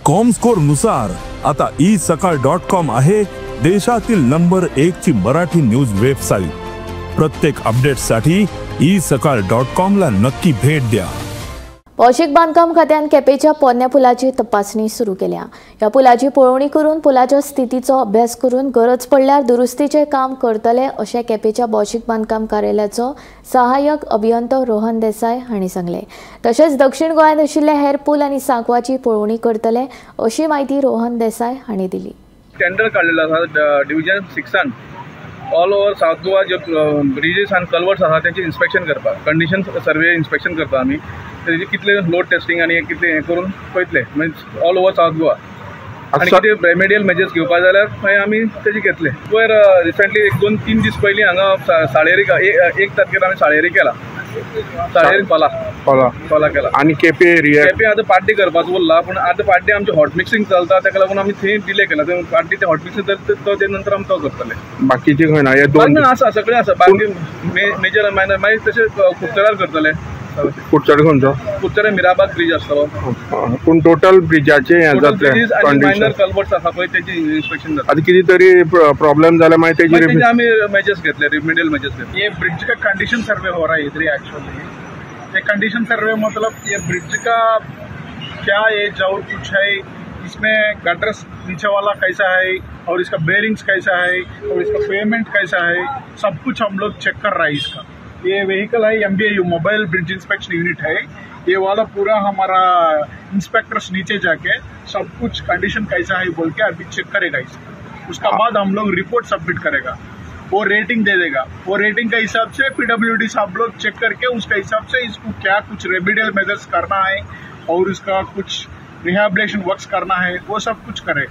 Comscore नुसार आता isakal.com आहे देशातील नंबर 1 ची मराठी न्यूज वेबसाईट। प्रत्येक अपडेटसाठी isakal.com ला नक्की भेट द्या। भौशीक बांधकाम खात्यान केपेच्या पोरण्या पुलाची तपासणी सुरू केल्या। या पुलाची पळोवणी करून पुलाच्या स्थितीचो अभ्यास करून गरज पडल्यार दुरुस्तीचे काम करतले अशें केपेच्या भौशीक बांधकाम कार्यालयाचो सहाय्यक अभियंतो रोहन देसाई हांणी सांगले। तशेंच दक्षिण गोंयांत आशिल्ले हेर पूल आनी सांकवाची पळोवणी करतले अशी माहिती रोहन देसाई हांणी दिली। टेंडर काढलेलो आसा division 6 all over south Goa जे ब्रिजेस आनी कल्वर्ट्स आसा तेंचे इन्स्पेक्शन करपाक कंडिशन सर्वे इन्स्पेक्शन करता आमी। तेजे कितले लोड टेस्टिंग आनी कितले हे करून पळयतले means all over south Goa आनी कितें रेमेडियल मेजर्स घेवपाक जाल्यार मागीर आमी तेजे घेतले। पयर रिसेंटली 1-2-3 दीस पयलीं हांगा साळेरी 1 तारखेर आमी साळेरी केला, साळेरी कोला केला आनी केपे आतां पार्टी करपाचो उरला पूण आतां पार्टी आमचे हॉट मिक्सिंग चलता ताका लागून आमी थंय डिले केला। पार्टी ते हॉट मिक्सिंग तो ते नंतर आमी तो करतले। बाकीचे खंय ना हे दोन आसा सगळे आसा बाकी मेजर मायनर मागीर तशें कुडचड्यार करतले। कुडचडे खंयचो? कुडचडे मिराबाग ब्रिज आसतलो पूण टोटल ब्रिजाचे हे जातले मायनर कल्वर्ट्स आसा पळय तेजी इन्स्पेक्शन जाता। आतां कितें तरी प्रॉब्लम जाल्यार मागीर तेजी आमी मेजर्स घेतले, रेमेडियल मेजर्स घेतले। ये ब्रिज का कंडीशन सर्वे हो रहा है इधर एक्चुअली। ये कंडीशन सर्वे मतलब ये ब्रिज का क्या एज और कुछ है, इसमें गटर्स नीचे वाला कैसा है और इसका बेरिंग्स कैसा है और इसका पेमेंट कैसा है, सब कुछ हम लोग चेक कर रहा है इसका। ये व्हीकल है MBIU mobile bridge inspection unit है, ये वाला पूरा हमारा इंस्पेक्टर्स नीचे जाके सब कुछ कंडीशन कैसा है बोल के अभी चेक करेगा इसका। उसका बाद हम लोग रिपोर्ट सबमिट करेगा, वो रेटिंग दे देगा। वो रेटिंग के हिसाब से PWD साहब लोग चेक करके उसके हिसाब से इसको क्या कुछ रेमेडियल मेजर्स करना है और इसका कुछ रिहैबिलिटेशन वर्क्स करना है वो सब कुछ करेगा।